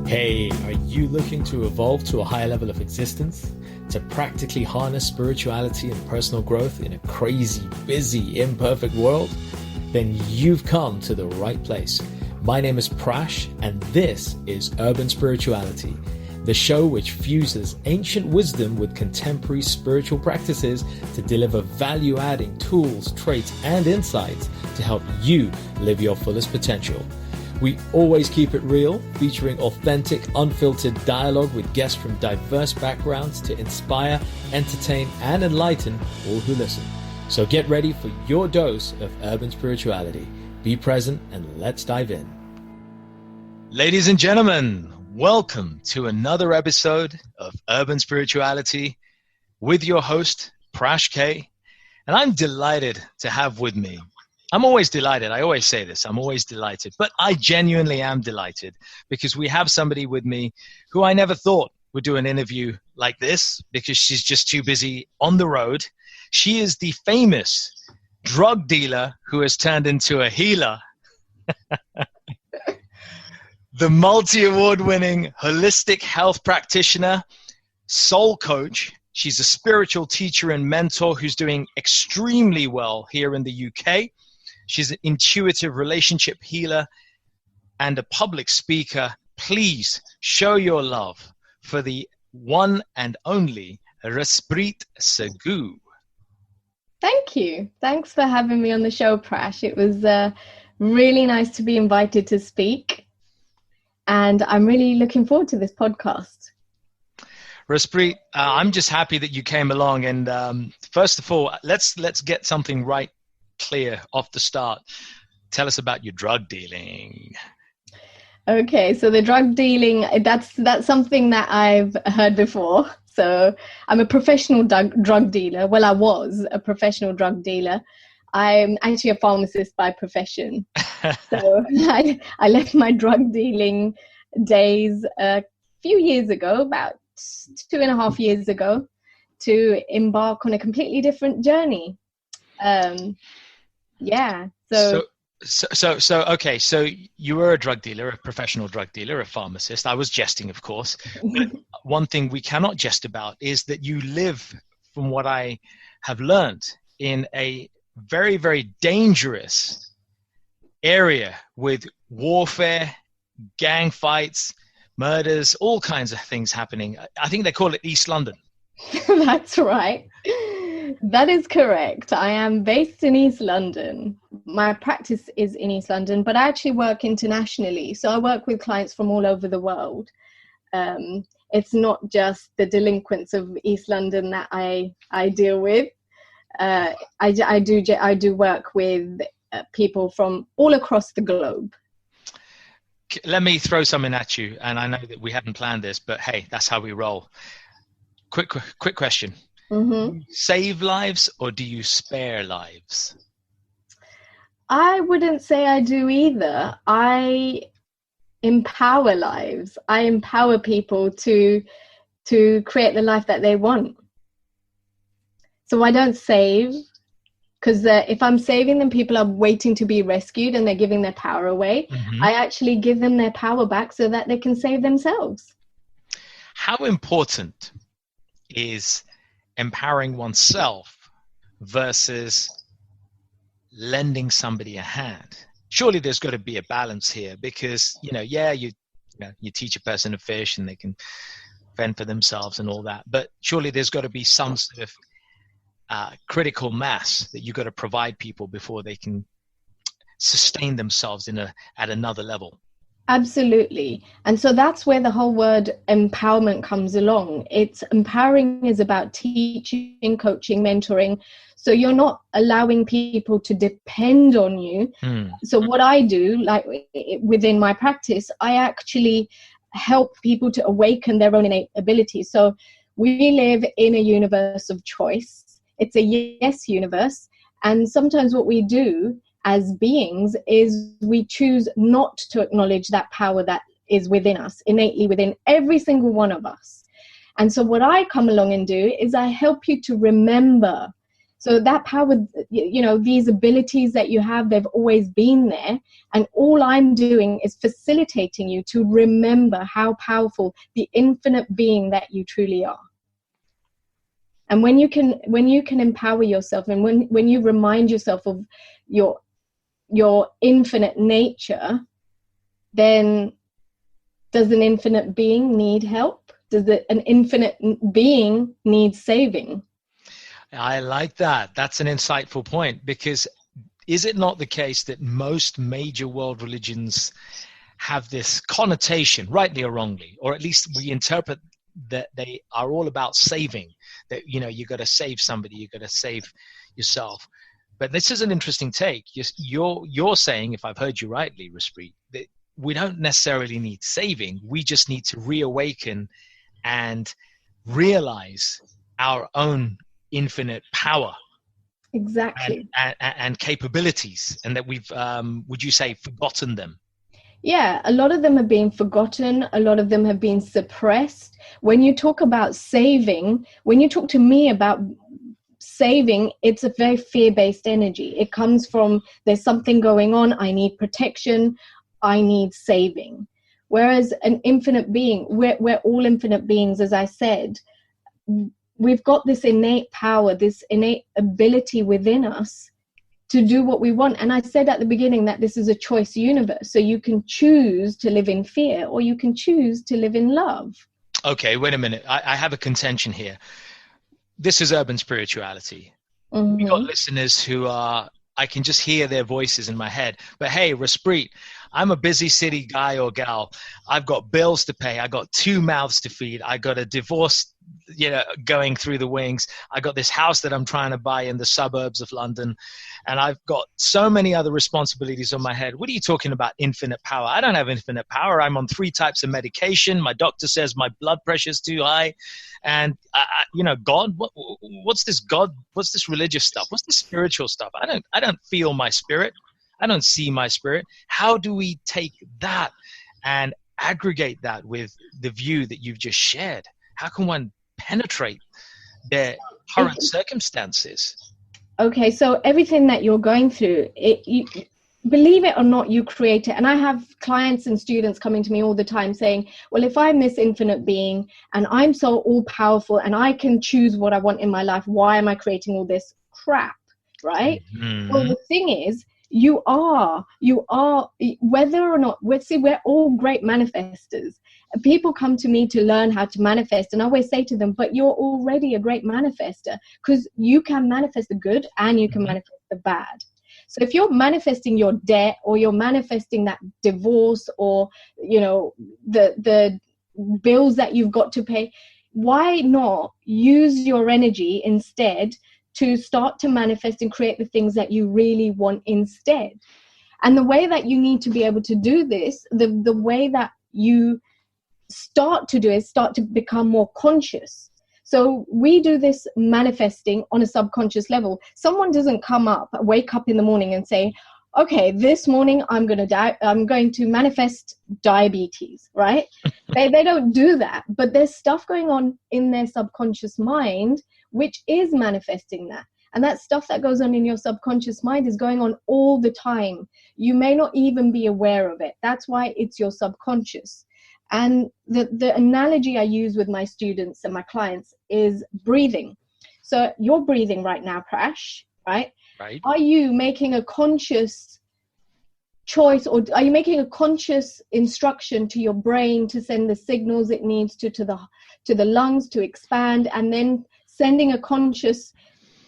Hey, are you looking to evolve to a higher level of existence? To practically harness spirituality and personal growth in a crazy, busy, imperfect world? Then you've come to the right place. My name is Prash, and this is Urban Spirituality, the show which fuses ancient wisdom with contemporary spiritual practices to deliver value-adding tools, traits, and insights to help you live your fullest potential. We always keep it real, featuring authentic, unfiltered dialogue with guests from diverse backgrounds to inspire, entertain, and enlighten all who listen. So get ready for your dose of urban spirituality. Be present and let's dive in. Ladies and gentlemen, welcome to another episode of Urban Spirituality with your host, Prash K. And I'm delighted to have with me. I'm always delighted. I always say this. I'm always delighted. But I genuinely am delighted because we have somebody with me who I never thought would do an interview like this because she's just too busy on the road. She is the famous drug dealer who has turned into a healer. The multi-award-winning holistic health practitioner, soul coach. She's a spiritual teacher and mentor who's doing extremely well here in the UK. She's an intuitive relationship healer and a public speaker. Please show your love for the one and only Raspreet Sagu. Thank you. Thanks for having me on the show, Prash. It was really nice to be invited to speak. And I'm really looking forward to this podcast. Raspreet, I'm just happy that you came along. And first of all, let's get something right clear off the start. Tell us about your drug dealing. Okay, so the drug dealing, that's something that I've heard before. So I'm a professional drug dealer. Well, I was a professional drug dealer. I'm actually a pharmacist by profession. So I left my drug dealing days a few years ago, about 2.5 years ago, to embark on a completely different journey. So you were a drug dealer, a professional drug dealer, a pharmacist. I was jesting, of course. But one thing we cannot jest about is that you live, from what I have learned, in a very, very dangerous area with warfare, gang fights, murders, all kinds of things happening. I think they call it East London. That's right. That is correct. I am based in East London. My practice is in East London, but I actually work internationally. So I work with clients from all over the world. It's not just the delinquents of East London that I deal with. I do work with people from all across the globe. Let me throw something at you, and I know that we hadn't planned this, but hey, that's how we roll. Quick question. Mm-hmm. Do you save lives or do you spare lives? I wouldn't say I do either. I empower lives. I empower people to create the life that they want. So I don't save, because if I'm saving them, people are waiting to be rescued and they're giving their power away. Mm-hmm. I actually give them their power back so that they can save themselves. How important is empowering oneself versus lending somebody a hand? Surely there's got to be a balance here, because you teach a person to fish and they can fend for themselves and all that, but surely there's got to be some sort of critical mass that you've got to provide people before they can sustain themselves at another level. Absolutely. And so that's where the whole word empowerment comes along. It's empowering is about teaching, coaching, mentoring. So you're not allowing people to depend on you. So what I do, like within my practice, I actually help people to awaken their own innate abilities. So we live in a universe of choice. It's a yes universe. And sometimes what we do as beings is we choose not to acknowledge that power that is within us, innately within every single one of us. And so what I come along and do is I help you to remember So that power, these abilities that you have, they've always been there. And all I'm doing is facilitating you to remember how powerful the infinite being that you truly are. And when you can empower yourself, and when you remind yourself of your infinite nature, then does an infinite being need help? Does an infinite being need saving? I like that. That's an insightful point, because is it not the case that most major world religions have this connotation, rightly or wrongly, or at least we interpret that they are all about saving, that, you got to save somebody, you got to save yourself. But this is an interesting take. You're saying, if I've heard you rightly, Raspreet, that we don't necessarily need saving. We just need to reawaken and realize our own infinite power. Exactly. And capabilities, and that we've, would you say, forgotten them? Yeah, a lot of them have been forgotten. A lot of them have been suppressed. When you talk about saving, when you talk to me about saving, it's a very fear-based energy. It comes from, there's something going on, I need protection, I need saving. Whereas an infinite being, we're all infinite beings, as I said. We've got this innate power, this innate ability within us to do what we want. And I said at the beginning that this is a choice universe. So you can choose to live in fear, or you can choose to live in love. Okay, wait a minute. I have a contention here. This is urban spirituality. Mm-hmm. We got listeners who are, I can just hear their voices in my head. But hey, Raspreet, I'm a busy city guy or gal. I've got bills to pay. I got 2 mouths to feed. I got a divorce, going through the wings. I got this house that I'm trying to buy in the suburbs of London. And I've got so many other responsibilities on my head. What are you talking about infinite power? I don't have infinite power. I'm on 3 types of medication. My doctor says my blood pressure is too high. And, God, what's this God? What's this religious stuff? What's this spiritual stuff? I don't feel my spirit. I don't see my spirit. How do we take that and aggregate that with the view that you've just shared? How can one penetrate their current circumstances? Okay, so everything that you're going through, believe it or not, you create it. And I have clients and students coming to me all the time saying, well, if I'm this infinite being and I'm so all powerful and I can choose what I want in my life, why am I creating all this crap, right? Mm-hmm. Well, the thing is, you are, whether or not, we're all great manifestors. People come to me to learn how to manifest, and I always say to them, but you're already a great manifester, because you can manifest the good and you can manifest the bad. So if you're manifesting your debt, or you're manifesting that divorce, or the bills that you've got to pay, why not use your energy instead to start to manifest and create the things that you really want instead? And the way that you need to be able to do this, the way that you start to do is start to become more conscious. So we do this manifesting on a subconscious level. Someone doesn't wake up in the morning and say, okay, this morning I'm going to manifest diabetes, right? They don't do that, but there's stuff going on in their subconscious mind which is manifesting that. And that stuff that goes on in your subconscious mind is going on all the time. You may not even be aware of it. That's why it's your subconscious. And the analogy I use with my students and my clients is breathing. So you're breathing right now, Prash, right? Right. Are you making a conscious choice, or are you making a conscious instruction to your brain to send the signals it needs to the lungs to expand, and then sending a conscious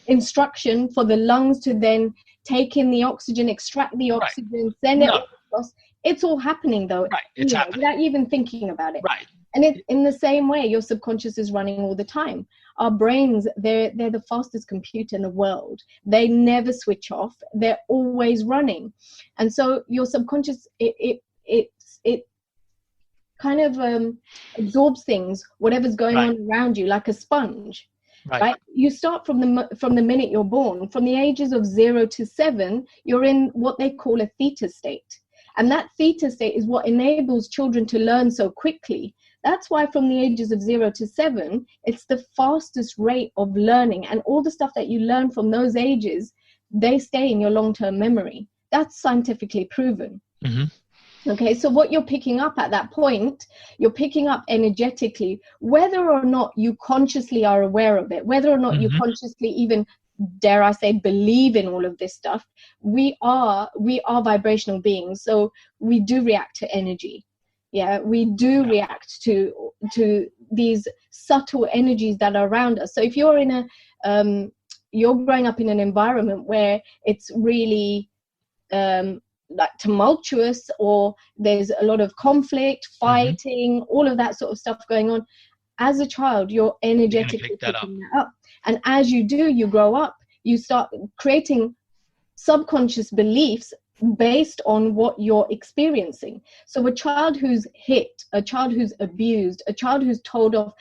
instruction for the lungs to then take in the oxygen, extract the oxygen, send it across? It's all happening though, right? It's happening without even thinking about it, right? And it, in the same way, your subconscious is running all the time. Our brains, they're the fastest computer in the world. They never switch off. They're always running, and so your subconscious it kind of absorbs things, whatever's going on around you, like a sponge. Right. You start from the minute you're born. From the ages of 0 to 7, you're in what they call a theta state. And that theta state is what enables children to learn so quickly. That's why from the ages of 0 to 7, it's the fastest rate of learning. And all the stuff that you learn from those ages, they stay in your long-term memory. That's scientifically proven. Mm-hmm. Okay, so what you're picking up at that point, you're picking up energetically, whether or not you consciously are aware of it, whether or not you consciously even, dare I say, believe in all of this stuff. We are vibrational beings, so we do react to energy. Yeah, we do react to these subtle energies that are around us. So if you're in you're growing up in an environment where it's really like tumultuous, or there's a lot of conflict, fighting, all of that sort of stuff going on, as a child, you're energetically picking that up. And as you do, you grow up, you start creating subconscious beliefs based on what you're experiencing. So a child who's hit, a child who's abused, a child who's told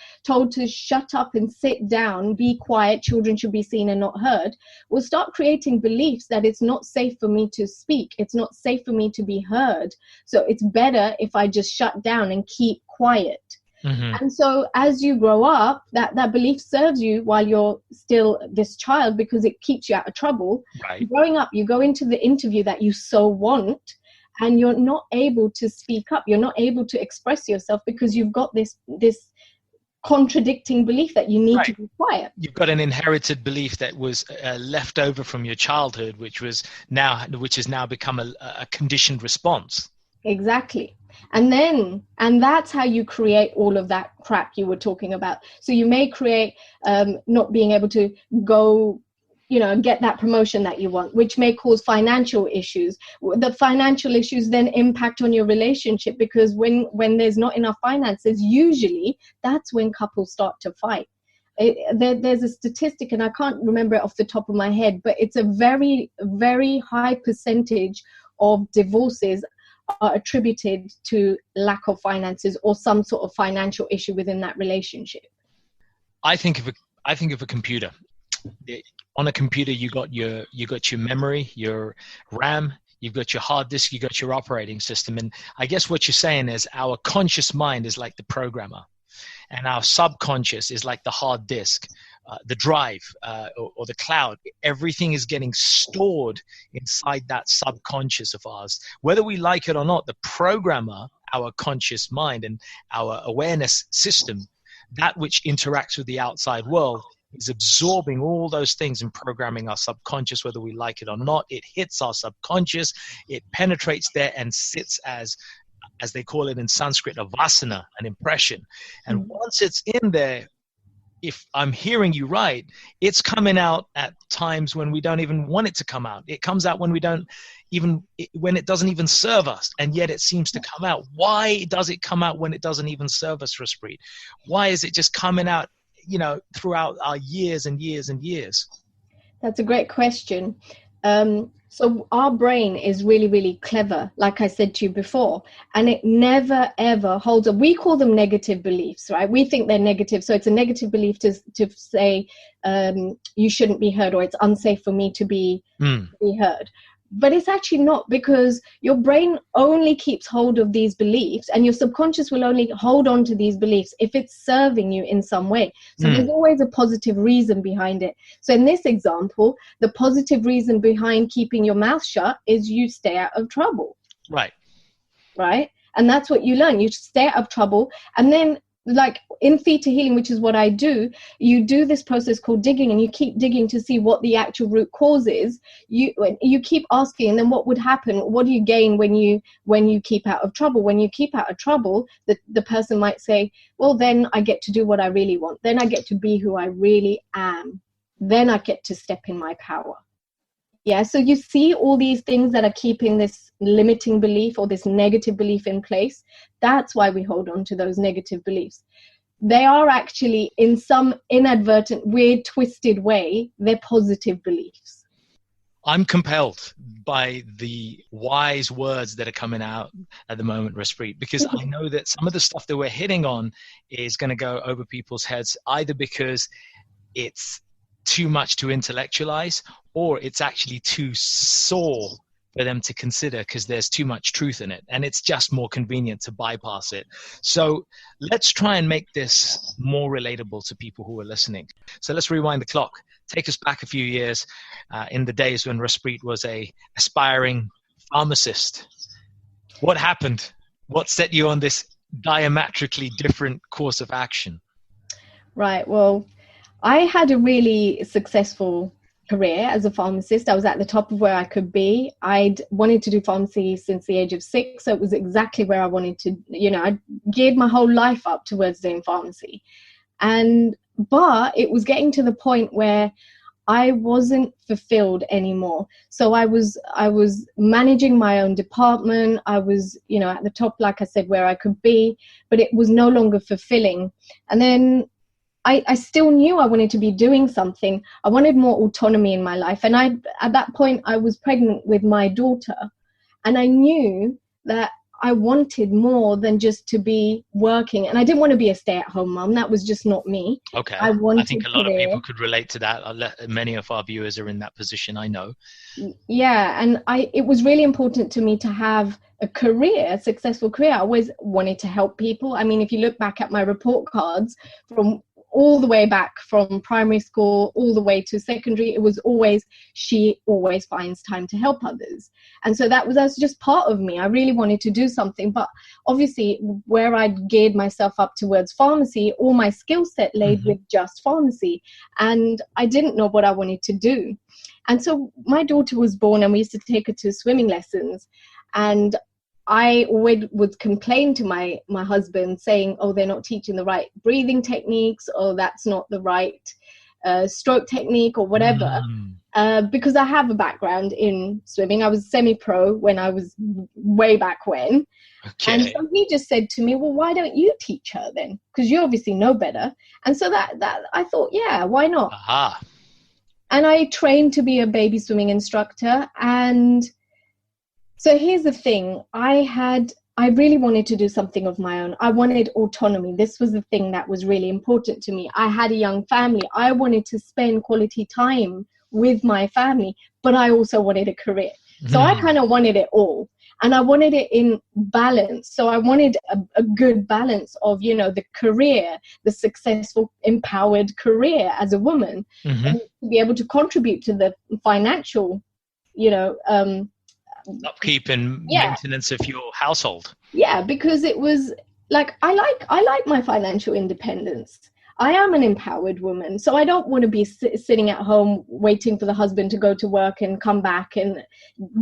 to shut up and sit down, be quiet, children should be seen and not heard, will start creating beliefs that it's not safe for me to speak, it's not safe for me to be heard, so it's better if I just shut down and keep quiet. And so as you grow up, that belief serves you while you're still this child, because it keeps you out of trouble. Right. Growing up, you go into the interview that you so want, and you're not able to speak up. You're not able to express yourself because you've got this contradicting belief that you need to be quiet. You've got an inherited belief that was left over from your childhood, which has now become a conditioned response. Exactly. And that's how you create all of that crap you were talking about. So you may create not being able to go, get that promotion that you want, which may cause financial issues. The financial issues then impact on your relationship, because when there's not enough finances, usually that's when couples start to fight. There's a statistic, and I can't remember it off the top of my head, but it's a very, very high percentage of divorces are attributed to lack of finances or some sort of financial issue within that relationship. I think of a computer. On a computer, you got your memory, your RAM, you've got your hard disk, you got your operating system. And I guess what you're saying is our conscious mind is like the programmer, and our subconscious is like the hard disk, the drive, or the cloud. Everything is getting stored inside that subconscious of ours. Whether we like it or not, the programmer, our conscious mind and our awareness system, that which interacts with the outside world, is absorbing all those things and programming our subconscious, whether we like it or not. It hits our subconscious, it penetrates there and sits as they call it in Sanskrit, a vasana, an impression. And once it's in there, if I'm hearing you right, it's coming out at times when we don't even want it to come out. It comes out when when it doesn't even serve us, and yet it seems to come out. Why does it come out when it doesn't even serve us, Raspreet? Why is it just coming out, throughout our years and years and years? That's a great question. So our brain is really, really clever, like I said to you before, and it never, ever holds up. We call them negative beliefs, right? We think they're negative. So it's a negative belief to say you shouldn't be heard, or it's unsafe for me to be heard. But it's actually not, because your brain only keeps hold of these beliefs, and your subconscious will only hold on to these beliefs if it's serving you in some way. So there's always a positive reason behind it. So in this example, the positive reason behind keeping your mouth shut is you stay out of trouble. Right. And that's what you learn. You stay out of trouble, and then, like in Theta Healing, which is what I do, you do this process called digging, and you keep digging to see what the actual root cause is. You keep asking, and then what would happen? What do you gain when you keep out of trouble? When you keep out of trouble, the person might say, well, then I get to do what I really want. Then I get to be who I really am. Then I get to step in my power. Yeah, so you see all these things that are keeping this limiting belief or this negative belief in place. That's why we hold on to those negative beliefs. They are actually, in some inadvertent, weird, twisted way, they're positive beliefs. I'm compelled by the wise words that are coming out at the moment, Raspreet, because I know that some of the stuff that we're hitting on is going to go over people's heads, either because it's too much to intellectualize, or it's actually too sore for them to consider because there's too much truth in it, and it's just more convenient to bypass it. So let's try and make this more relatable to people who are listening. So let's rewind the clock. Take us back a few years in the days when Raspreet was a aspiring pharmacist. What happened? What set you on this diametrically different course of action? Right. Well, I had a really successful career as a pharmacist. I was at the top of where I could be. I'd wanted to do pharmacy since the age of 6. So it was exactly where I wanted to, I geared my whole life up towards doing pharmacy. But it was getting to the point where I wasn't fulfilled anymore. So I was managing my own department. I was, at the top, like I said, where I could be, but it was no longer fulfilling. And then I still knew I wanted to be doing something. I wanted more autonomy in my life. And at that point, I was pregnant with my daughter. And I knew that I wanted more than just to be working. And I didn't want to be a stay-at-home mom. That was just not me. Okay. I think a lot of people could relate to that. Many of our viewers are in that position, I know. Yeah. And it was really important to me to have a career, a successful career. I always wanted to help people. I mean, if you look back at my report cards from all the way back from primary school all the way to secondary, it was always, she always finds time to help others. And so that was just part of me. I really wanted to do something, but obviously where I'd geared myself up towards pharmacy, all my skill set laid with just pharmacy, and I didn't know what I wanted to do. And so my daughter was born and we used to take her to swimming lessons, and I always would complain to my husband saying, oh, they're not teaching the right breathing techniques, or that's not the right stroke technique or whatever, because I have a background in swimming. I was semi-pro when I was way back when. Okay. And so he just said to me, well, why don't you teach her then? Because you obviously know better. And so that I thought, yeah, why not? Aha. And I trained to be a baby swimming instructor. And so here's the thing. I really wanted to do something of my own. I wanted autonomy. This was the thing that was really important to me. I had a young family. I wanted to spend quality time with my family, but I also wanted a career. So I kind of wanted it all. And I wanted it in balance. So I wanted a good balance of, the career, the successful, empowered career as a woman, and to be able to contribute to the financial, upkeep and maintenance of your household. Yeah, because it was like I like my financial independence. I am an empowered woman, so I don't want to be sitting at home waiting for the husband to go to work and come back and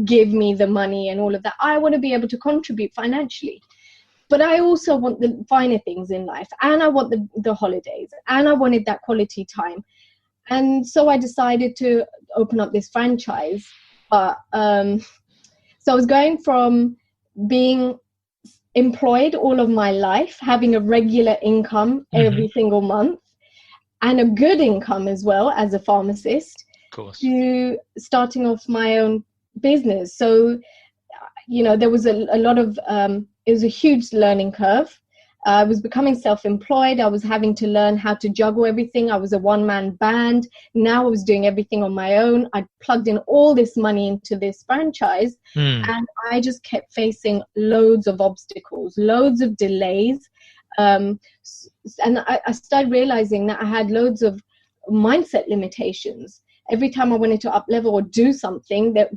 give me the money and all of that. I want to be able to contribute financially, but I also want the finer things in life, and I want the holidays, and I wanted that quality time. And so I decided to open up this franchise. So I was going from being employed all of my life, having a regular income every single month, and a good income as well as a pharmacist, of course, to starting off my own business. So, there was a lot of, it was a huge learning curve. I was becoming self-employed. I was having to learn how to juggle everything. I was a one-man band. Now I was doing everything on my own. I plugged in all this money into this franchise, and I just kept facing loads of obstacles, loads of delays. And I started realizing that I had loads of mindset limitations. Every time I wanted to up-level or do something, there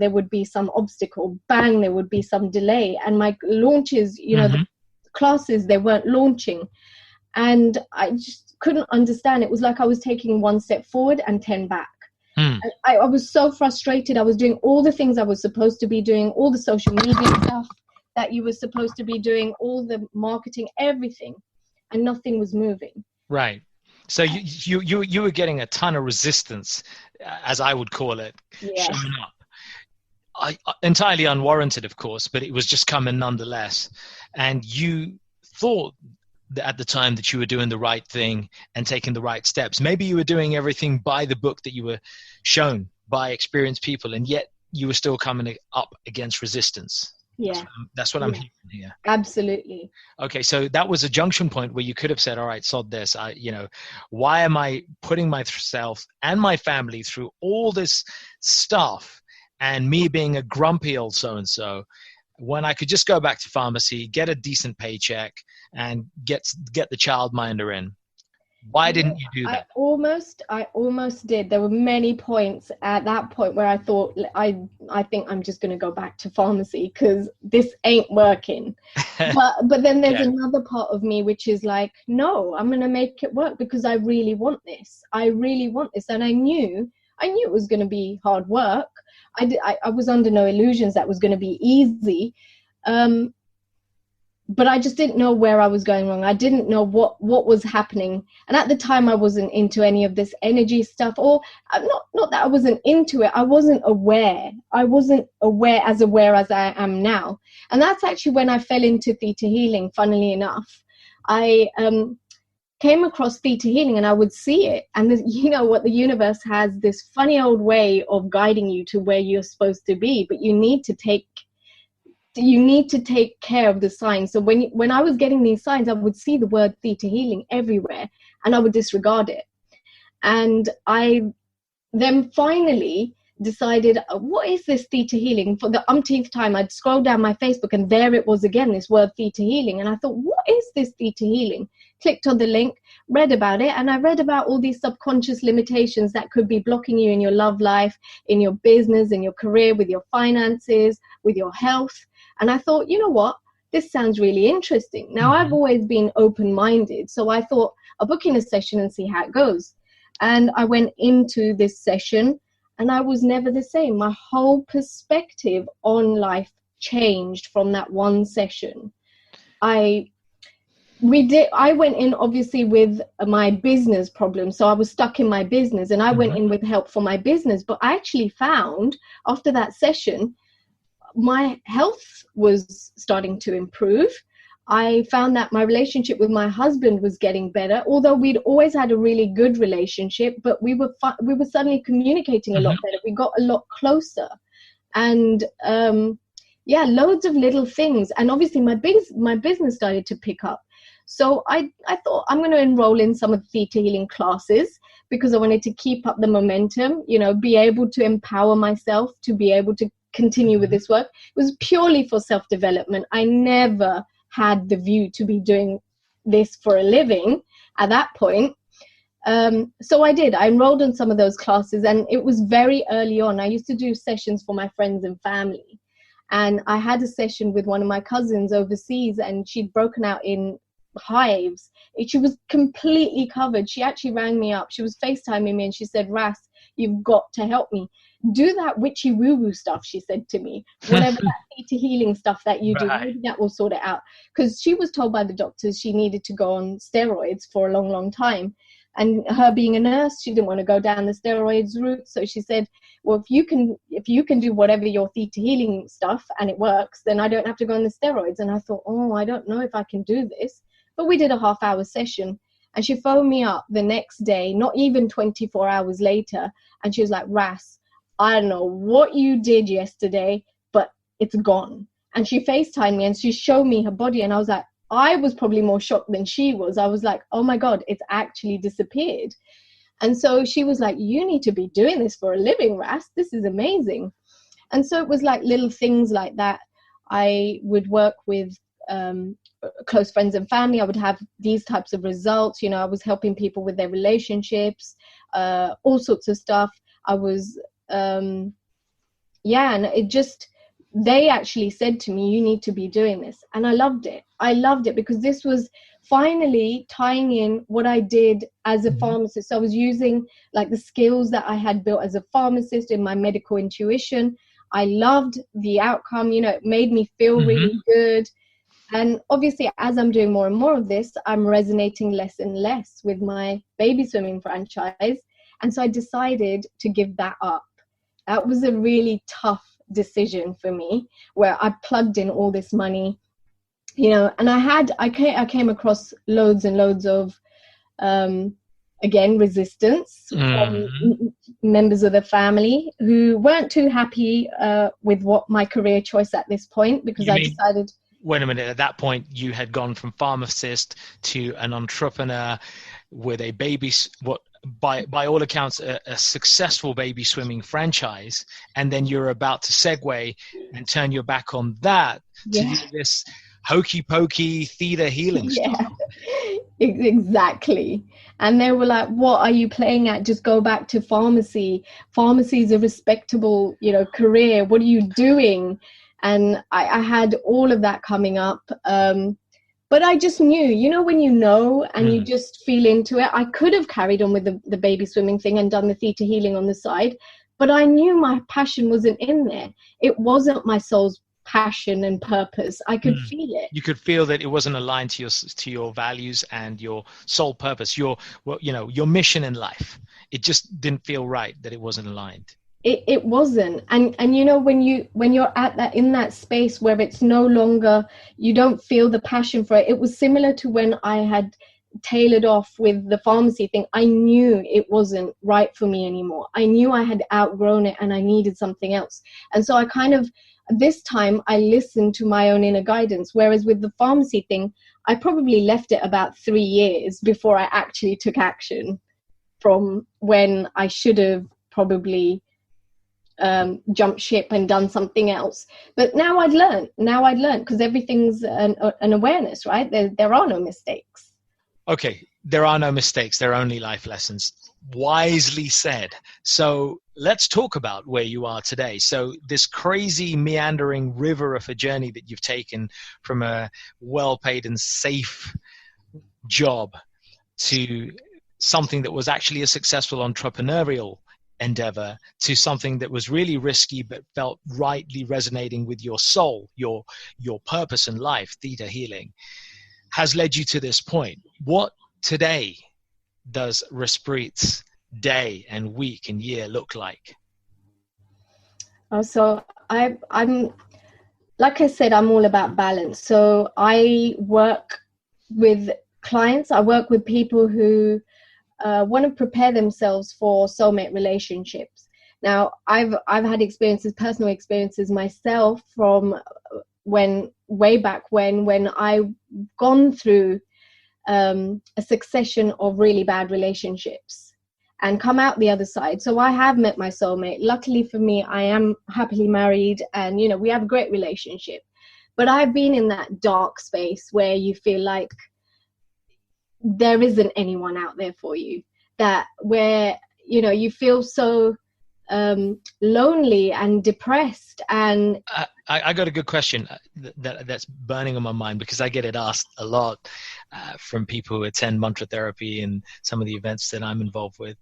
would be some obstacle. Bang, there would be some delay. And my launches, the classes, they weren't launching, and I just couldn't understand. It was like I was taking one step forward and 10 back. I was so frustrated. I was doing all the things I was supposed to be doing, all the social media stuff that you were supposed to be doing, all the marketing, everything, and nothing was moving. Right. So you were getting a ton of resistance, as I would call it, showing up. Entirely unwarranted, of course, but it was just coming nonetheless. And you thought that at the time that you were doing the right thing and taking the right steps. Maybe you were doing everything by the book that you were shown by experienced people, and yet you were still coming up against resistance. Yeah. That's what I'm hearing here. Absolutely. Okay. So that was a junction point where you could have said, all right, sod this. Why am I putting myself and my family through all this stuff And me being a grumpy old so-and-so, when I could just go back to pharmacy, get a decent paycheck, and get the childminder in. Why didn't you do that? I almost did. There were many points at that point where I thought, I think I'm just going to go back to pharmacy because this ain't working. But then there's another part of me which is like, no, I'm going to make it work because I really want this. I really want this. And I knew it was going to be hard work. I was under no illusions that was going to be easy. But I just didn't know where I was going wrong. I didn't know what was happening. And at the time, I wasn't into any of this energy stuff, or not that I wasn't into it. I wasn't aware. I wasn't aware as I am now. And that's actually when I fell into Theta Healing, funnily enough. I came across Theta Healing and I would see it. And you know what, the universe has this funny old way of guiding you to where you're supposed to be, but you need to take care of the signs. So when I was getting these signs, I would see the word Theta Healing everywhere and I would disregard it. And I then finally decided, what is this Theta Healing? For the umpteenth time, I'd scroll down my Facebook and there it was again, this word Theta Healing. And I thought, what is this Theta Healing? Clicked on the link, read about it, and I read about all these subconscious limitations that could be blocking you in your love life, in your business, in your career, with your finances, with your health. And I thought, you know what, this sounds really interesting. Now, I've always been open-minded, so I thought I'll book in a session and see how it goes. And I went into this session and I was never the same. My whole perspective on life changed from that one session. I went in obviously with my business problem. So I was stuck in my business and I went in with help for my business. But I actually found after that session, my health was starting to improve. I found that my relationship with my husband was getting better, although we'd always had a really good relationship, but we were suddenly communicating a lot better. We got a lot closer. And loads of little things. And obviously my business started to pick up. So I thought I'm going to enroll in some of the Theta Healing classes because I wanted to keep up the momentum, be able to empower myself to be able to continue with this work. It was purely for self-development. I never had the view to be doing this for a living at that point. So I did. I enrolled in some of those classes and it was very early on. I used to do sessions for my friends and family. And I had a session with one of my cousins overseas and she'd broken out in hives. She was completely covered. She actually rang me up. She was FaceTiming me and she said, Ras, you've got to help me. Do that witchy woo-woo stuff, she said to me. Whatever that Theta Healing stuff that you do, maybe that will sort it out. Because she was told by the doctors she needed to go on steroids for a long, long time. And her being a nurse, she didn't want to go down the steroids route. So she said, well, if you can do whatever your Theta Healing stuff and it works, then I don't have to go on the steroids. And I thought, I don't know if I can do this. But we did a half-hour session. And she phoned me up the next day, not even 24 hours later. And she was like, Ras, I don't know what you did yesterday, but it's gone. And she FaceTimed me and she showed me her body. And I was like, I was probably more shocked than she was. I was like, oh my God, it's actually disappeared. And so she was like, you need to be doing this for a living, Ras. This is amazing. And so it was like little things like that. I would work with close friends and family. I would have these types of results. I was helping people with their relationships, all sorts of stuff. I was, and it just, they actually said to me, you need to be doing this. And I loved it. I loved it because this was finally tying in what I did as a pharmacist. So I was using like the skills that I had built as a pharmacist in my medical intuition. I loved the outcome, it made me feel really good. And obviously, as I'm doing more and more of this, I'm resonating less and less with my baby swimming franchise. And so I decided to give that up. That was a really tough decision for me, where I plugged in all this money, and I came across loads and loads of, resistance from members of the family who weren't too happy with what my career choice at this point, because I decided... Wait a minute. At that point, you had gone from pharmacist to an entrepreneur with a baby by all accounts, a successful baby swimming franchise, and then you're about to segue and turn your back on that to do this hokey pokey theta healing stuff. Exactly. And they were like, what are you playing at? Just go back to pharmacy. Pharmacy is a respectable, career. What are you doing? And I had all of that coming up. But I just knew, when you know and you just feel into it. I could have carried on with the baby swimming thing and done the theta healing on the side, but I knew my passion wasn't in there. It wasn't my soul's passion and purpose. I could feel it. You could feel that it wasn't aligned to your values and your soul purpose, your mission in life. It just didn't feel right that it wasn't aligned. It wasn't. And when you're at that, in that space where it's no longer, you don't feel the passion for it. It was similar to when I had tailored off with the pharmacy thing. I knew it wasn't right for me anymore. I knew I had outgrown it and I needed something else. And so I this time I listened to my own inner guidance. Whereas with the pharmacy thing, I probably left it about 3 years before I actually took action, from when I should have probably jumped ship and done something else. But now I'd learned because everything's an awareness, right? There are no mistakes. Okay, there are no mistakes. There are only life lessons. Wisely said. So let's talk about where you are today. So this crazy meandering river of a journey that you've taken from a well-paid and safe job to something that was actually a successful entrepreneurial endeavor, to something that was really risky but felt rightly resonating with your soul, your purpose in life, Theta Healing, has led you to this point. What today does Raspreet's day and week and year look like? So I'm like I said, I'm all about balance. So I work with clients. I work with people who want to prepare themselves for soulmate relationships. Now, I've had personal experiences myself from way back when I've gone through a succession of really bad relationships and come out the other side. So I have met my soulmate. Luckily for me, I am happily married and, we have a great relationship. But I've been in that dark space where you feel like there isn't anyone out there for you, where you feel so lonely and depressed. And I got a good question that's burning on my mind, because I get it asked a lot from people who attend mantra therapy and some of the events that I'm involved with.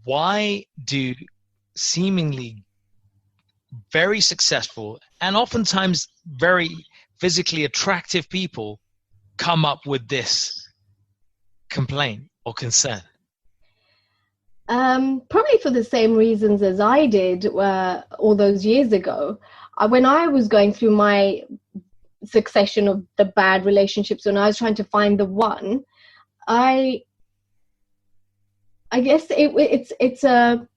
Why do seemingly very successful and oftentimes very physically attractive people come up with this complaint or concern? Probably for the same reasons as I did all those years ago. When I was going through my succession of the bad relationships, when I was trying to find the one, I guess it's a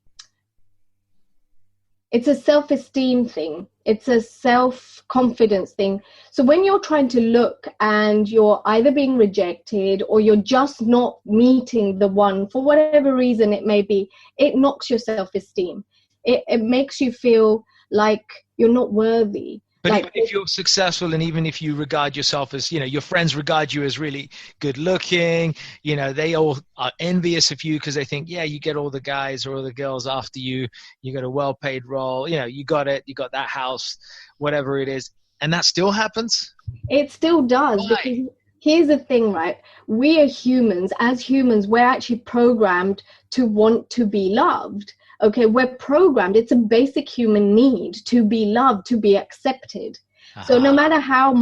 self-esteem thing. It's a self-confidence thing. So when you're trying to look and you're either being rejected or you're just not meeting the one for whatever reason it may be, it knocks your self-esteem. It makes you feel like you're not worthy. But even if you're successful, and even if you regard yourself as, your friends regard you as really good looking, they all are envious of you because they think, yeah, you get all the guys or all the girls after you, you got a well-paid role, you got it, you got that house, whatever it is. And that still happens? It still does. Why? Because here's the thing, right? We are humans. As humans, we're actually programmed to want to be loved. Okay, we're programmed. It's a basic human need to be loved, to be accepted. So no matter how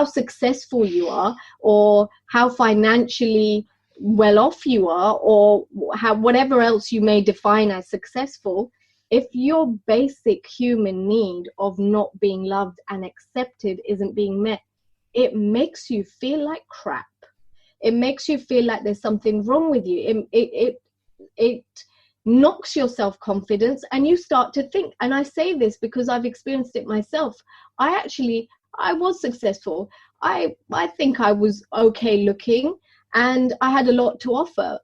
successful you are, or how financially well off you are, or whatever else you may define as successful, if your basic human need of not being loved and accepted isn't being met, it makes you feel like crap. It makes you feel like there's something wrong with you. It knocks your self-confidence, and you start to think, and I say this because I've experienced it myself. I was successful. I think I was okay looking, and I had a lot to offer,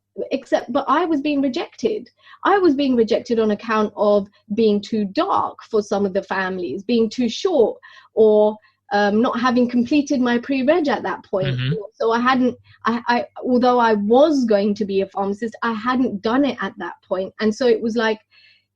but I was being rejected. I was being rejected on account of being too dark for some of the families, being too short, or not having completed my pre-reg at that point. So although I was going to be a pharmacist, I hadn't done it at that point. And so it was like,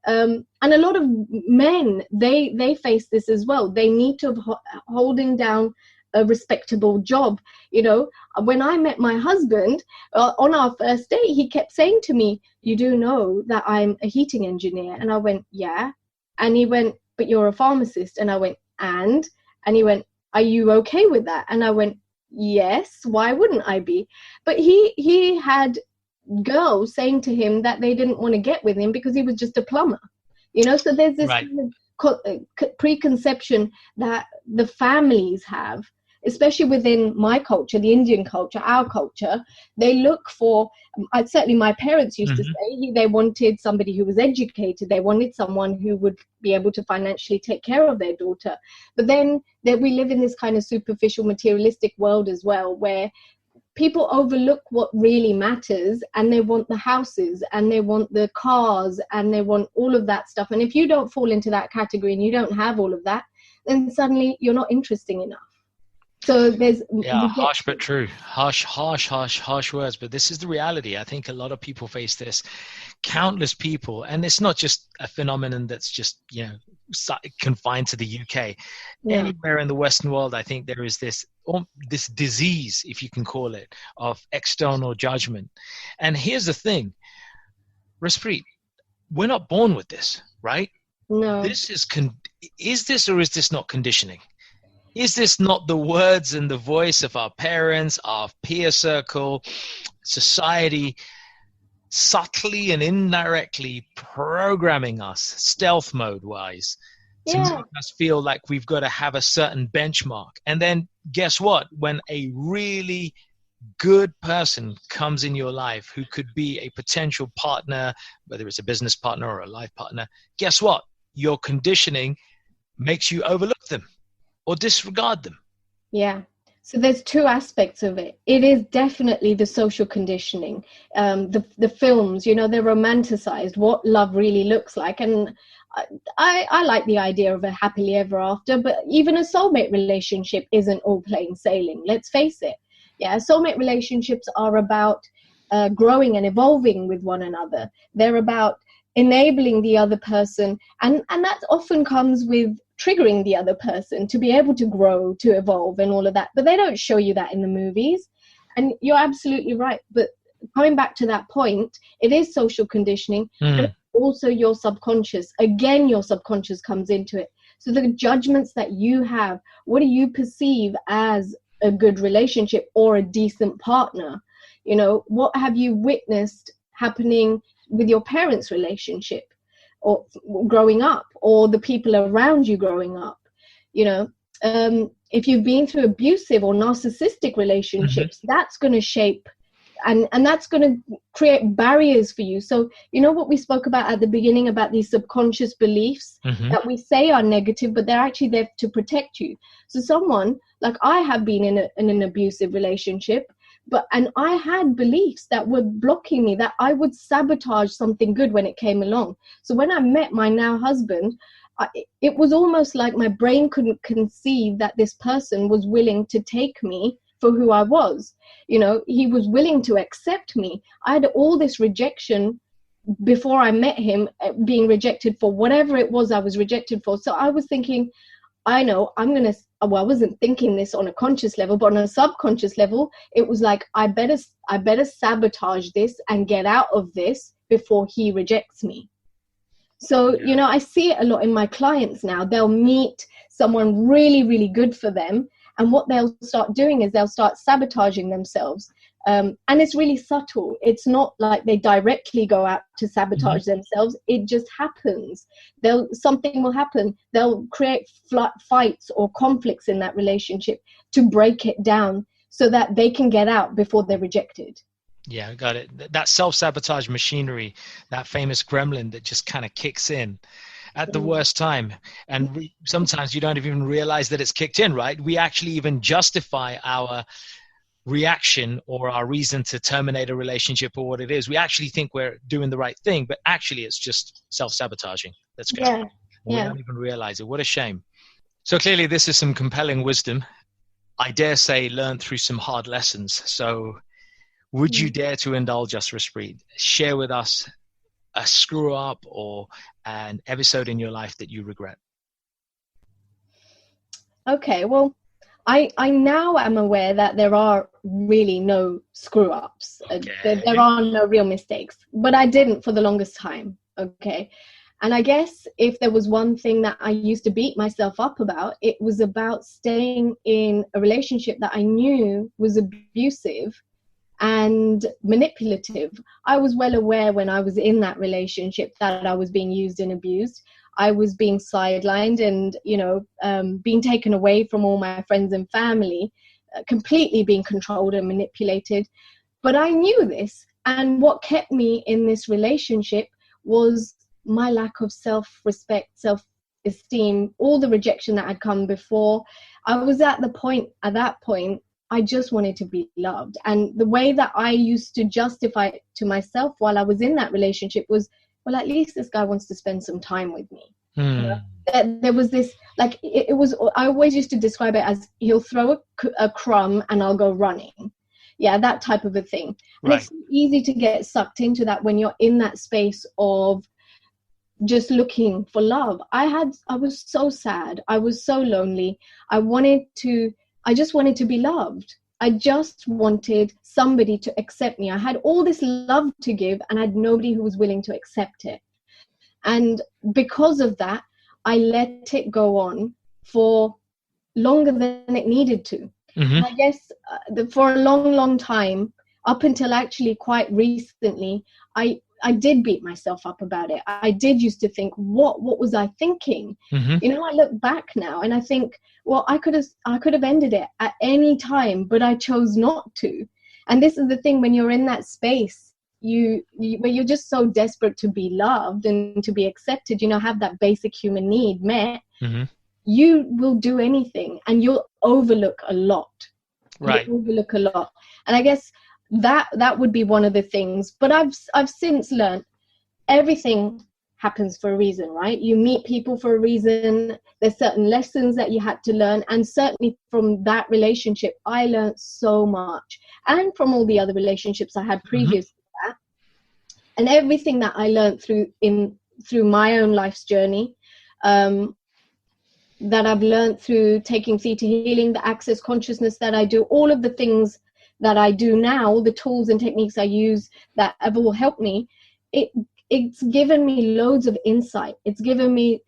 and a lot of men, they face this as well. They need to have holding down a respectable job. You know, when I met my husband on our first date, he kept saying to me, "You do know that I'm a heating engineer?" And I went, "Yeah." And he went, "But you're a pharmacist." And I went, and he went, "Are you okay with that?" And I went, "Yes, why wouldn't I be?" But he had girls saying to him that they didn't want to get with him because he was just a plumber, you know. So there's this kind of preconception that the families have, especially within my culture, the Indian culture, our culture. They look for, certainly my parents used to say, they wanted somebody who was educated. They wanted someone who would be able to financially take care of their daughter. But then we live in this kind of superficial, materialistic world as well, where people overlook what really matters, and they want the houses and they want the cars and they want all of that stuff. And if you don't fall into that category and you don't have all of that, then suddenly you're not interesting enough. So there's harsh but true. Harsh words, but this is the reality. I think a lot of people face this. Countless people, and it's not just a phenomenon that's just, you know, confined to the UK. Anywhere in the Western world, I think there is this disease, if you can call it, of external judgment. And here's the thing, Raspreet, we're not born with this, right? No. This is this or is this not conditioning? Is this not the words and the voice of our parents, our peer circle, society, subtly and indirectly programming us, stealth mode wise, to make us feel like we've got to have a certain benchmark? And then guess what? When a really good person comes in your life who could be a potential partner, whether it's a business partner or a life partner, guess what? Your conditioning makes you overlook them or disregard them. Yeah. So there's two aspects of it. It is definitely the social conditioning. The films, you know, they're romanticized what love really looks like. And I like the idea of a happily ever after, but even a soulmate relationship isn't all plain sailing. Let's face it. Yeah, soulmate relationships are about growing and evolving with one another. They're about enabling the other person. And that often comes with triggering the other person to be able to grow, to evolve and all of that. But they don't show you that in the movies. And you're absolutely right. But coming back to that point, it is social conditioning, but also your subconscious. Again, your subconscious comes into it. So the judgments that you have, what do you perceive as a good relationship or a decent partner? You know, what have you witnessed happening with your parents' relationship or growing up, or the people around you growing up? You know, if you've been through abusive or narcissistic relationships, that's going to shape and that's going to create barriers for you. So, you know what we spoke about at the beginning about these subconscious beliefs that we say are negative, but they're actually there to protect you. So someone like I have been in an abusive relationship, and I had beliefs that were blocking me, that I would sabotage something good when it came along. So when I met my now husband, it was almost like my brain couldn't conceive that this person was willing to take me for who I was. You know, he was willing to accept me. I had all this rejection before I met him, being rejected for whatever it was I was rejected for. So I was thinking, I know I wasn't thinking this on a conscious level, but on a subconscious level, it was like, I better sabotage this and get out of this before he rejects me. So, you know, I see it a lot in my clients now. They'll meet someone really, really good for them. And what they'll start doing is they'll start sabotaging themselves. And it's really subtle. It's not like they directly go out to sabotage themselves. It just happens. Something will happen. They'll create fights or conflicts in that relationship to break it down so that they can get out before they're rejected. Yeah, got it. That self-sabotage machinery, that famous gremlin that just kind of kicks in at the worst time. And sometimes you don't even realize that it's kicked in, right? We actually even justify our reaction or our reason to terminate a relationship or what it is. We actually think we're doing the right thing, but actually it's just self-sabotaging. Let's go. Yeah. We don't even realize it. What a shame. So clearly this is some compelling wisdom. I dare say learned through some hard lessons. So would you dare to indulge us, Raspreet? Share with us a screw up or an episode in your life that you regret. Okay, well, I now am aware that there are really no screw ups. Okay. There are no real mistakes, but I didn't for the longest time. Okay. And I guess if there was one thing that I used to beat myself up about, it was about staying in a relationship that I knew was abusive and manipulative. I was well aware when I was in that relationship that I was being used and abused. I was being sidelined and, being taken away from all my friends and family, completely being controlled and manipulated. But I knew this. And what kept me in this relationship was my lack of self-respect, self-esteem, all the rejection that had come before. I was at that point, I just wanted to be loved. And the way that I used to justify it to myself while I was in that relationship was, well, at least this guy wants to spend some time with me. There was this, I always used to describe it as he'll throw a crumb and I'll go running. Yeah, that type of a thing. And It's easy to get sucked into that when you're in that space of just looking for love. I was so sad. I was so lonely. I just wanted to be loved. I just wanted somebody to accept me. I had all this love to give and I had nobody who was willing to accept it. And because of that, I let it go on for longer than it needed to. And I guess for a long, long time, up until actually quite recently, I did beat myself up about it. I did used to think, what was I thinking? I look back now and I think, well, I could have ended it at any time, but I chose not to. And this is the thing, when you're in that space, where you're just so desperate to be loved and to be accepted, have that basic human need met, you will do anything and you'll overlook a lot. Right. You'll overlook a lot. And I guess that would be one of the things. But I've since learned everything happens for a reason, right? You meet people for a reason. There's certain lessons that you had to learn. And certainly from that relationship, I learned so much. And from all the other relationships I had previous to that. And everything that I learned through my own life's journey, that I've learned through taking Theta Healing, the access consciousness that I do, all of the things that I do now, the tools and techniques I use that have all helped me, it's given me loads of insight. It's given me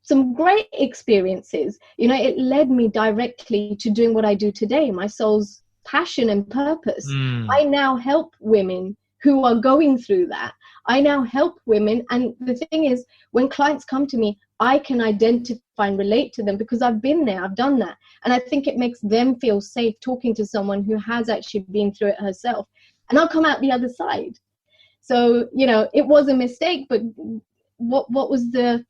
some great experiences. It led me directly to doing what I do today, my soul's passion and purpose. I now help women who are going through that. I now help women. And the thing is, when clients come to me, I can identify and relate to them because I've been there, I've done that. And I think it makes them feel safe talking to someone who has actually been through it herself. And I'll come out the other side. So, it was a mistake, but what was the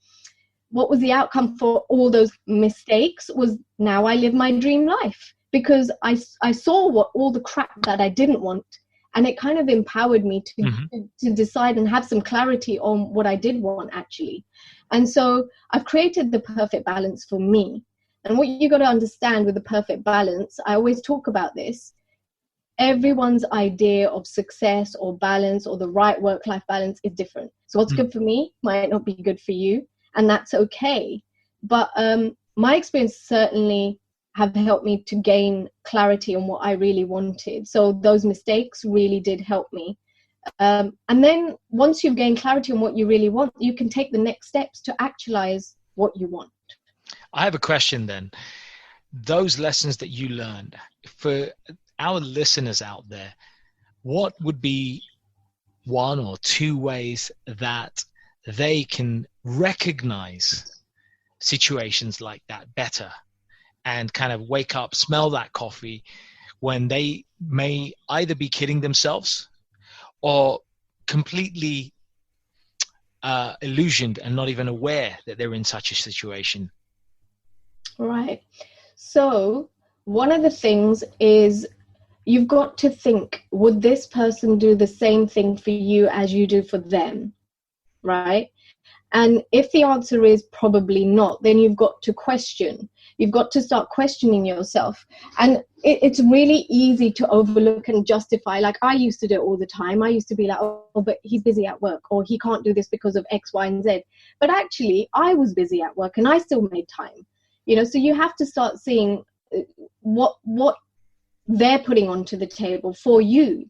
outcome for all those mistakes was now I live my dream life because I saw all the crap that I didn't want. And it kind of empowered me to decide and have some clarity on what I did want, actually. And so I've created the perfect balance for me. And what you got to understand with the perfect balance, I always talk about this, everyone's idea of success or balance or the right work-life balance is different. So what's good for me might not be good for you, and that's okay. But my experience certainly have helped me to gain clarity on what I really wanted. So those mistakes really did help me. And then once you've gained clarity on what you really want, you can take the next steps to actualize what you want. I have a question then. Those lessons that you learned, for our listeners out there, what would be one or two ways that they can recognize situations like that better and kind of wake up, smell that coffee when they may either be kidding themselves or completely illusioned and not even aware that they're in such a situation? Right. So one of the things is you've got to think, would this person do the same thing for you as you do for them? Right? And if the answer is probably not, then you've got to question. You've got to start questioning yourself. And it's really easy to overlook and justify. Like, I used to do it all the time. I used to be like, oh, but he's busy at work, or he can't do this because of X, Y, and Z. But actually, I was busy at work and I still made time. You know, so you have to start seeing what they're putting onto the table for you.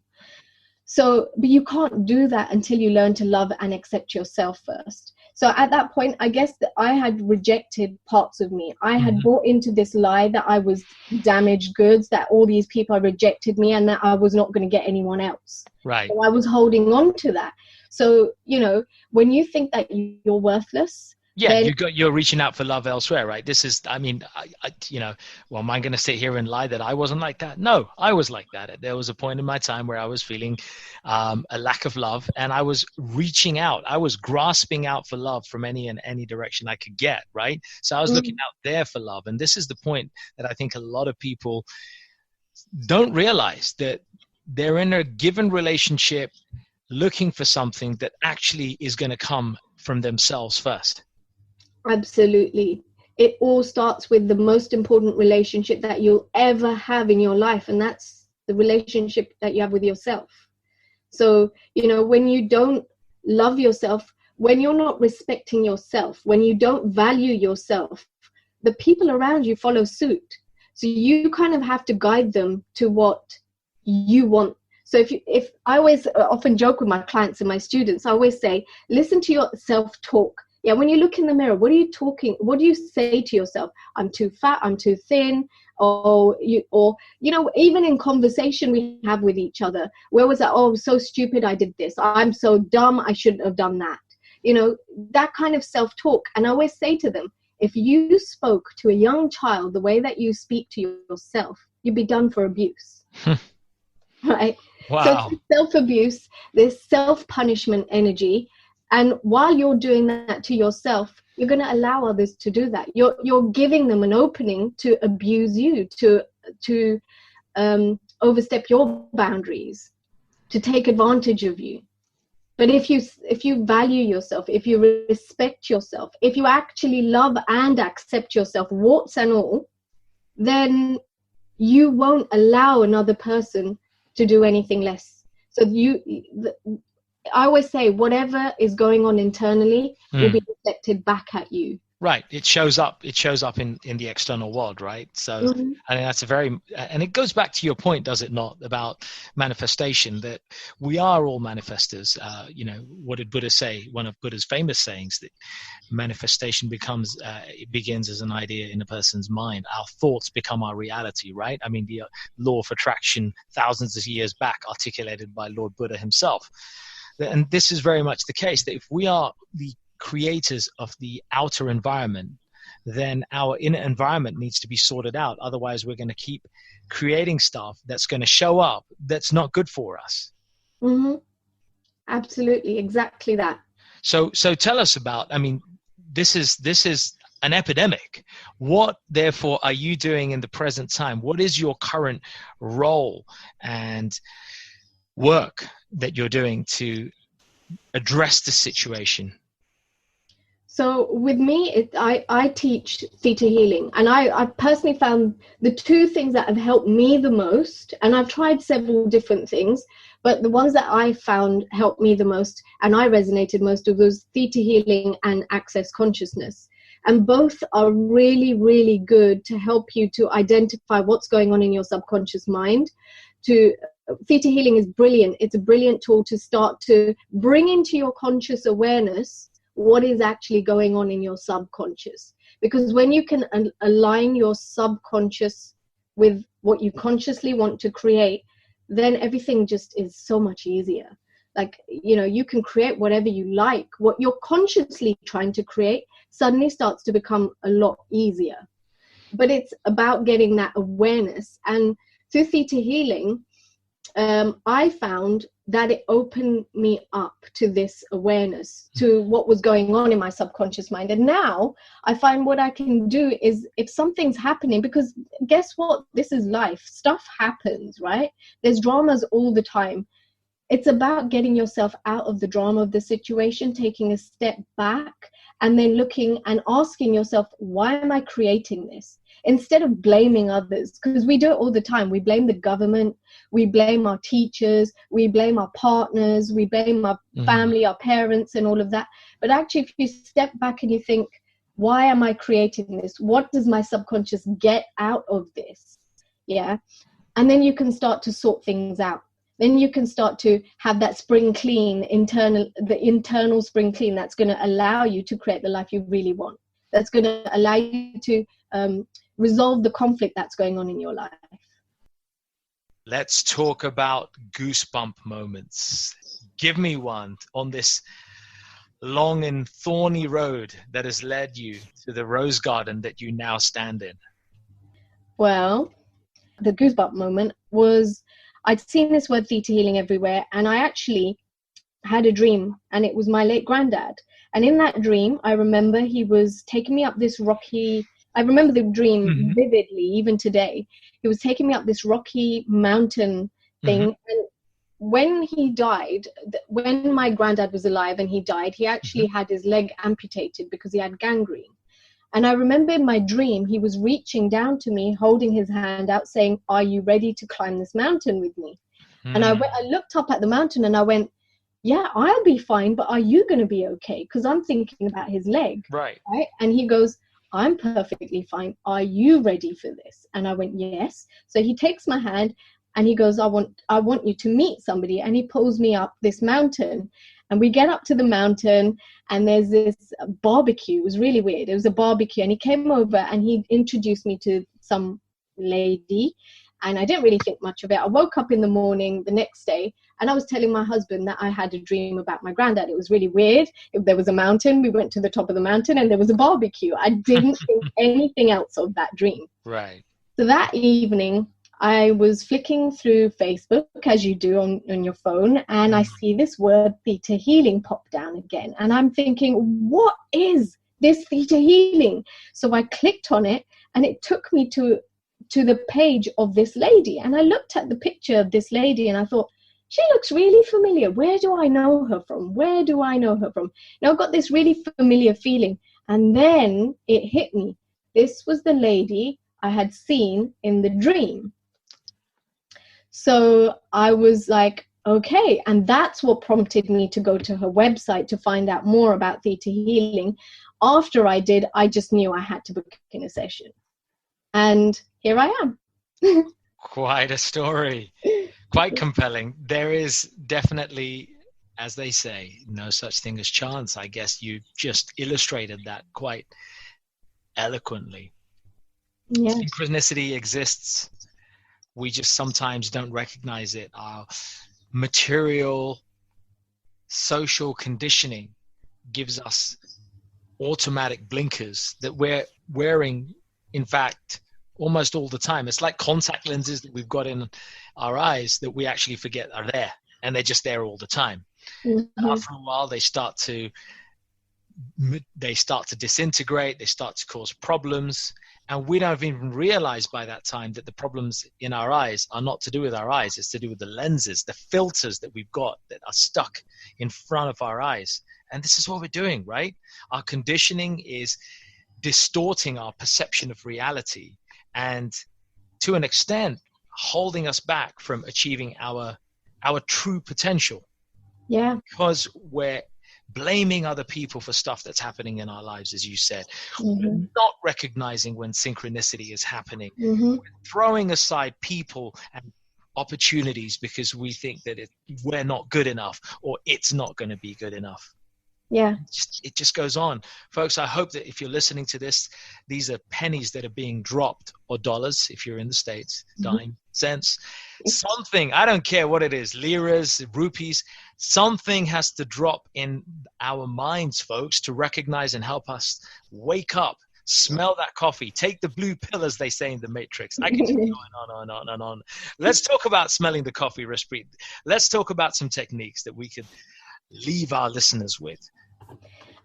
So, but you can't do that until you learn to love and accept yourself first. So at that point, I guess that I had rejected parts of me. I had bought into this lie that I was damaged goods, that all these people rejected me and that I was not going to get anyone else. Right. So I was holding on to that. So, you know, when you think that you're worthless, yeah, you're reaching out for love elsewhere, right? This is, I mean, you know, well, am I going to sit here and lie that I wasn't like that? No, I was like that. There was a point in my time where I was feeling a lack of love, and I was reaching out. I was grasping out for love from any direction I could get, right? So I was looking out there for love. And this is the point that I think a lot of people don't realize, that they're in a given relationship looking for something that actually is going to come from themselves first. Absolutely. It all starts with the most important relationship that you'll ever have in your life, and that's the relationship that you have with yourself. So, you know, when you don't love yourself, when you're not respecting yourself, when you don't value yourself, the people around you follow suit. So you kind of have to guide them to what you want. So if I always often joke with my clients and my students, I always say, listen to your self-talk. Yeah, when you look in the mirror, what do you say to yourself? I'm too fat, I'm too thin, or you know, even in conversation we have with each other, where was that? Oh, I'm so stupid, I did this. I'm so dumb, I shouldn't have done that. You know, that kind of self-talk. And I always say to them, if you spoke to a young child the way that you speak to yourself, you'd be done for abuse. Right? Wow. So self-abuse, this self-punishment energy. And while you're doing that to yourself, you're going to allow others to do that. You're giving them an opening to abuse you, to overstep your boundaries, to take advantage of you. But if you value yourself, if you respect yourself, if you actually love and accept yourself, warts and all, then you won't allow another person to do anything less. So I always say, whatever is going on internally will be reflected back at you. Right. It shows up in the external world, right? So I think that's and it goes back to your point, does it not, about manifestation, that we are all manifestors. You know, what did Buddha say? One of Buddha's famous sayings, that manifestation begins as an idea in a person's mind. Our thoughts become our reality, right? I mean, the law of attraction thousands of years back, articulated by Lord Buddha himself. And this is very much the case, that if we are the creators of the outer environment, then our inner environment needs to be sorted out. Otherwise, we're going to keep creating stuff that's going to show up that's not good for us. Absolutely, exactly that. So tell us about, I mean, this is an epidemic. What, therefore, are you doing in the present time? What is your current role and work that you're doing to address the situation? So with me, I teach Theta Healing, and I personally found the two things that have helped me the most, and I've tried several different things, but the ones that I found helped me the most and I resonated most with was Theta Healing and Access Consciousness. And both are really, really good to help you to identify what's going on in your subconscious mind. Theta Healing is brilliant. It's a brilliant tool to start to bring into your conscious awareness what is actually going on in your subconscious. Because when you can align your subconscious with what you consciously want to create, then everything just is so much easier. Like, you know, you can create whatever you like. What you're consciously trying to create suddenly starts to become a lot easier. But it's about getting that awareness. And through Theta Healing, I found that it opened me up to this awareness, to what was going on in my subconscious mind. And now I find what I can do is, if something's happening, because guess what? This is life. Stuff happens, right? There's dramas all the time. It's about getting yourself out of the drama of the situation, taking a step back, and then looking and asking yourself, why am I creating this? Instead of blaming others, because we do it all the time. We blame the government, we blame our teachers, we blame our partners, we blame our family, our parents, and all of that. But actually, if you step back and you think, why am I creating this? What does my subconscious get out of this? Yeah. And then you can start to sort things out. Then you can start to have that spring clean, the internal spring clean that's going to allow you to create the life you really want. That's going to allow you to resolve the conflict that's going on in your life. Let's talk about goosebump moments. Give me one on this long and thorny road that has led you to the rose garden that you now stand in. Well, the goosebump moment was, I'd seen this word Theta Healing everywhere, and I actually had a dream, and it was my late granddad. And in that dream, I remember he was taking me up this rocky, I remember the dream vividly, even today. He was taking me up this rocky mountain thing. And when he died, when my granddad was alive and he died, he actually had his leg amputated because he had gangrene. And I remember in my dream, he was reaching down to me, holding his hand out, saying, are you ready to climb this mountain with me? And I looked up at the mountain and I went, yeah, I'll be fine, but are you going to be okay? Because I'm thinking about his leg. Right. And he goes, I'm perfectly fine. Are you ready for this? And I went, yes. So he takes my hand and he goes, I want you to meet somebody. And he pulls me up this mountain. And we get up to the mountain and there's this barbecue. It was really weird. It was a barbecue. And he came over and he introduced me to some lady. And I didn't really think much of it. I woke up in the morning the next day and I was telling my husband that I had a dream about my granddad. It was really weird. If there was a mountain, we went to the top of the mountain and there was a barbecue. I didn't think anything else of that dream. Right. So that evening, I was flicking through Facebook, as you do on your phone, and I see this word Theta Healing pop down again. And I'm thinking, what is this Theta Healing? So I clicked on it and it took me to the page of this lady. And I looked at the picture of this lady and I thought, she looks really familiar. Where do I know her from? Where do I know her from? Now I've got this really familiar feeling. And then it hit me. This was the lady I had seen in the dream. So I was like, okay. And that's what prompted me to go to her website to find out more about Theta Healing. After I did, I just knew I had to book in a session. And here I am. Quite a story. Quite compelling. There is definitely, as they say, no such thing as chance. I guess you just illustrated that quite eloquently. Yeah. Synchronicity exists. We just sometimes don't recognize it. Our material, social conditioning gives us automatic blinkers that we're wearing, in fact, almost all the time. It's like contact lenses that we've got in our eyes that we actually forget are there, and they're just there all the time. And after a while, they start to disintegrate, they start to cause problems, and we don't even realize by that time that the problems in our eyes are not to do with our eyes. It's to do with the lenses, the filters that we've got that are stuck in front of our eyes. And this is what we're doing, right? Our conditioning is distorting our perception of reality and, to an extent, holding us back from achieving our true potential. Yeah. Because we're blaming other people for stuff that's happening in our lives, as you said. We're not recognizing when synchronicity is happening. We're throwing aside people and opportunities because we think that we're not good enough or it's not going to be good enough. Yeah. It just goes on. Folks, I hope that if you're listening to this, these are pennies that are being dropped, or dollars if you're in the States, dime, cents, something. I don't care what it is, liras, rupees. Something has to drop in our minds, folks, to recognize and help us wake up smell that coffee, take the blue pill, as they say in the Matrix. I can keep going on and on and on. Let's talk about smelling the coffee, Raspreet. Let's talk about some techniques that we could leave our listeners with.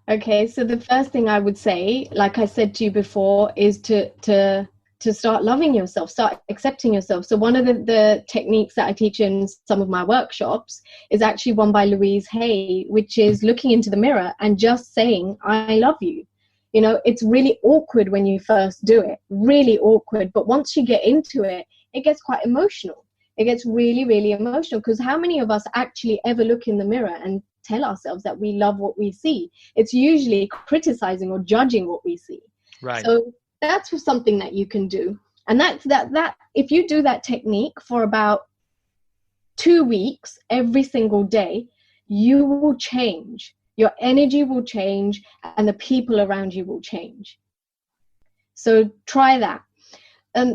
Okay, so the first thing I would say, like I said to you before, is to start loving yourself, start accepting yourself. So one of the techniques that I teach in some of my workshops is actually one by Louise Hay, which is looking into the mirror and just saying, I love you. You know, it's really awkward when you first do it, really awkward. But once you get into it, it gets quite emotional. It gets really, really emotional, because how many of us actually ever look in the mirror and tell ourselves that we love what we see? It's usually criticizing or judging what we see. Right. So that's something that you can do. And that if you do that technique for about 2 weeks, every single day, you will change. Your energy will change and the people around you will change. So try that.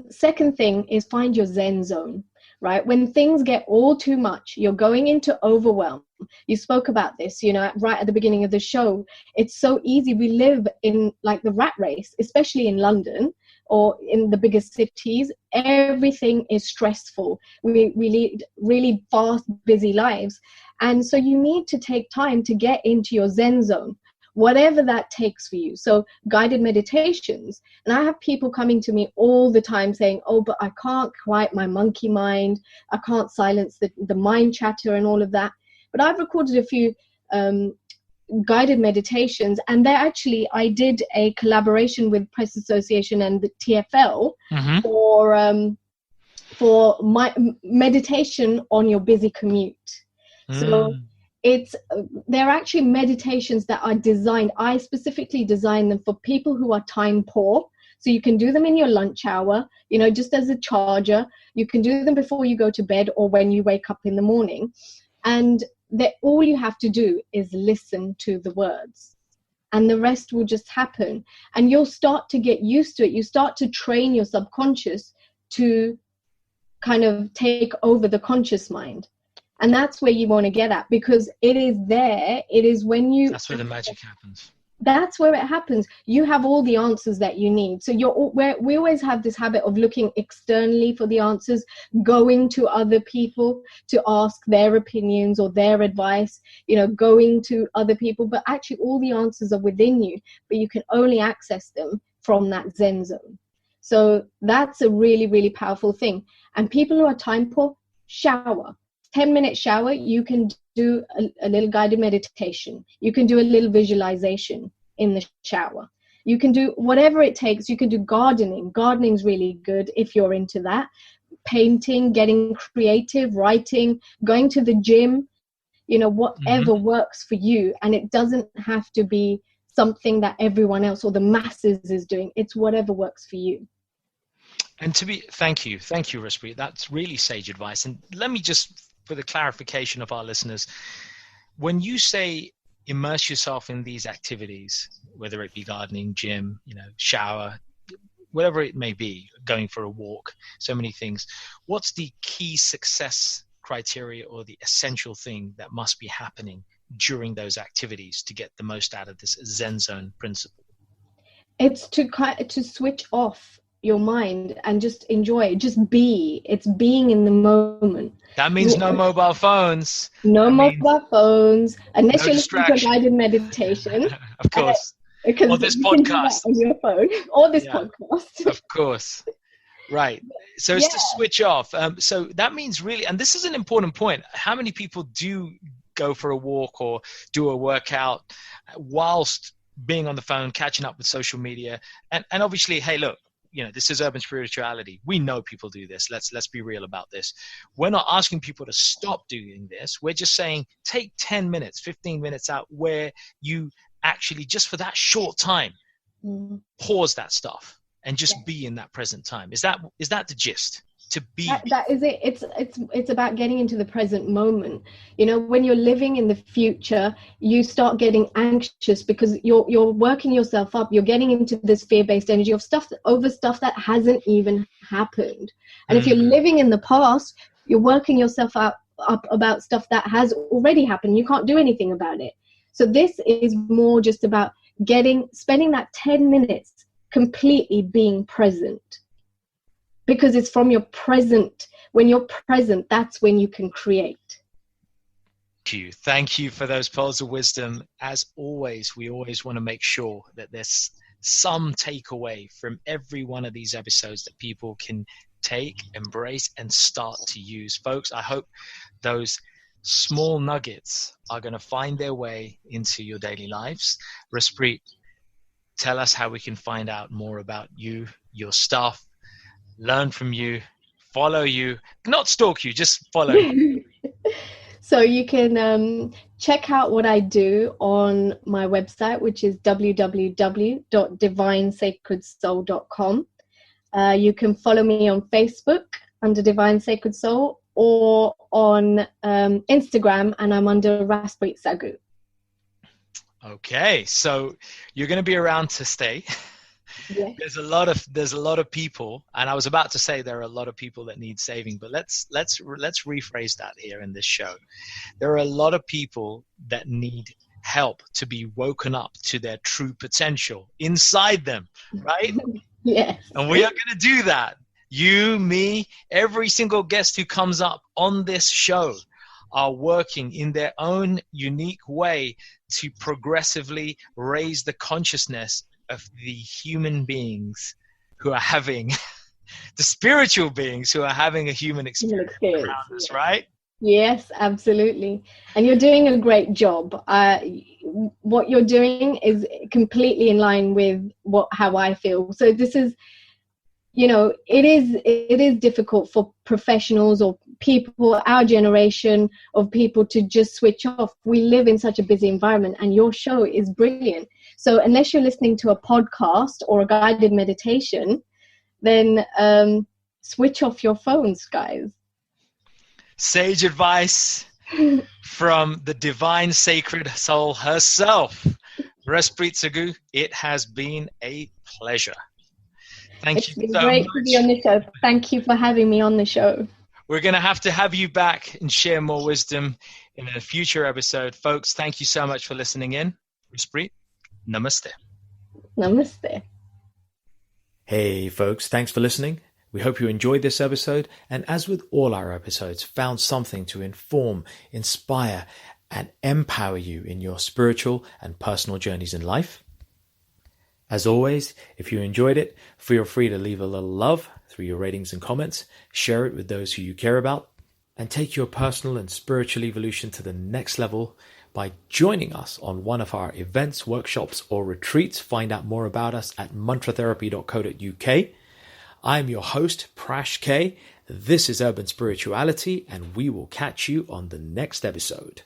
Second thing is find your Zen zone, right? When things get all too much, you're going into overwhelm. You spoke about this, you know, right at the beginning of the show. It's so easy. We live in like the rat race, especially in London or in the biggest cities. Everything is stressful. We lead really fast, busy lives. And so you need to take time to get into your Zen zone, whatever that takes for you. So guided meditations. And I have people coming to me all the time saying, oh, but I can't quiet my monkey mind. I can't silence the mind chatter and all of that. But I've recorded a few guided meditations, and I did a collaboration with Press Association and the TFL for my meditation on your busy commute. So they're actually meditations that are designed. I specifically designed them for people who are time poor. So you can do them in your lunch hour, you know, just as a charger. You can do them before you go to bed or when you wake up in the morning. And that all you have to do is listen to the words, and the rest will just happen. And you'll start to get used to it. You start to train your subconscious to kind of take over the conscious mind. And that's where you want to get at, because it is there. It is when you... That's where the magic happens. That's where it happens. You have all the answers that you need. So we always have this habit of looking externally for the answers, going to other people to ask their opinions or their advice, you know, going to other people. But actually all the answers are within you, but you can only access them from that Zen zone. So that's a really, really powerful thing. And people who are time poor, shower. 10-minute shower, you can do a little guided meditation. You can do a little visualization in the shower. You can do whatever it takes. You can do gardening. Gardening's really good if you're into that. Painting, getting creative, writing, going to the gym, you know, whatever works for you. And it doesn't have to be something that everyone else or the masses is doing. It's whatever works for you. And thank you, Raspreet. That's really sage advice. And let me just, for the clarification of our listeners, when you say immerse yourself in these activities, whether it be gardening, gym, you know, shower, whatever it may be, going for a walk, so many things, what's the key success criteria or the essential thing that must be happening during those activities to get the most out of this Zen zone principle? It's to switch off your mind and just enjoy, just be. It's being in the moment. That means no mobile phones. No mobile phones, unless you're listening to a distraction. guided meditation. Of course. Or this podcast. On your phone, or this podcast. Of course. Right. So it's to switch off. So that means really, and this is an important point, how many people do go for a walk or do a workout whilst being on the phone, catching up with social media? And obviously, hey, look, you know, this is urban spirituality. We know people do this. Let's be real about this. We're not asking people to stop doing this. We're just saying, take 10 minutes, 15 minutes out where you actually, just for that short time, pause that stuff and just be in that present time. Is that the gist? To be that is it. It's about getting into the present moment. You know, when you're living in the future, you start getting anxious because you're working yourself up. You're getting into this fear-based energy of stuff that hasn't even happened. And if you're living in the past, you're working yourself up about stuff that has already happened. You can't do anything about it. So this is more just about spending that 10 minutes completely being present, because it's from your present. When you're present, that's when you can create. Thank you for those pearls of wisdom. As always, we always want to make sure that there's some takeaway from every one of these episodes that people can take, embrace, and start to use. Folks, I hope those small nuggets are going to find their way into your daily lives. Raspreet, tell us how we can find out more about you, your stuff, learn from you, follow you, not stalk you, just follow you. So you can check out what I do on my website, which is www.divinesacredsoul.com. You can follow me on Facebook under Divine Sacred Soul, or on Instagram, and I'm under Raspreet Sagu. Okay, so you're going to be around to stay. Yeah. There's a lot of people, and I was about to say there are a lot of people that need saving, but let's rephrase that here in this show. There are a lot of people that need help to be woken up to their true potential inside them, right? Yes. And we are going to do that. You, me, every single guest who comes up on this show are working in their own unique way to progressively raise the consciousness of the human beings who are having, the spiritual beings who are having a human experience around us, right? Yes, absolutely. And you're doing a great job. What you're doing is completely in line with how I feel. So this is, it is difficult for professionals or people, our generation of people, to just switch off. We live in such a busy environment, and your show is brilliant. So unless you're listening to a podcast or a guided meditation, then switch off your phones, guys. Sage advice from the divine sacred soul herself, Raspreet Sagu. It has been a pleasure. Thank you so much. It's been great to be on the show. Thank you for having me on the show. We're going to have you back and share more wisdom in a future episode. Folks, thank you so much for listening in. Raspreet, namaste. Namaste. Hey, folks, thanks for listening. We hope you enjoyed this episode, and as with all our episodes, found something to inform, inspire, and empower you in your spiritual and personal journeys in life. As always, if you enjoyed it, feel free to leave a little love through your ratings and comments, share it with those who you care about, and take your personal and spiritual evolution to the next level by joining us on one of our events, workshops, or retreats. Find out more about us at mantratherapy.co.uk. I'm your host, Prash K. This is Urban Spirituality, and we will catch you on the next episode.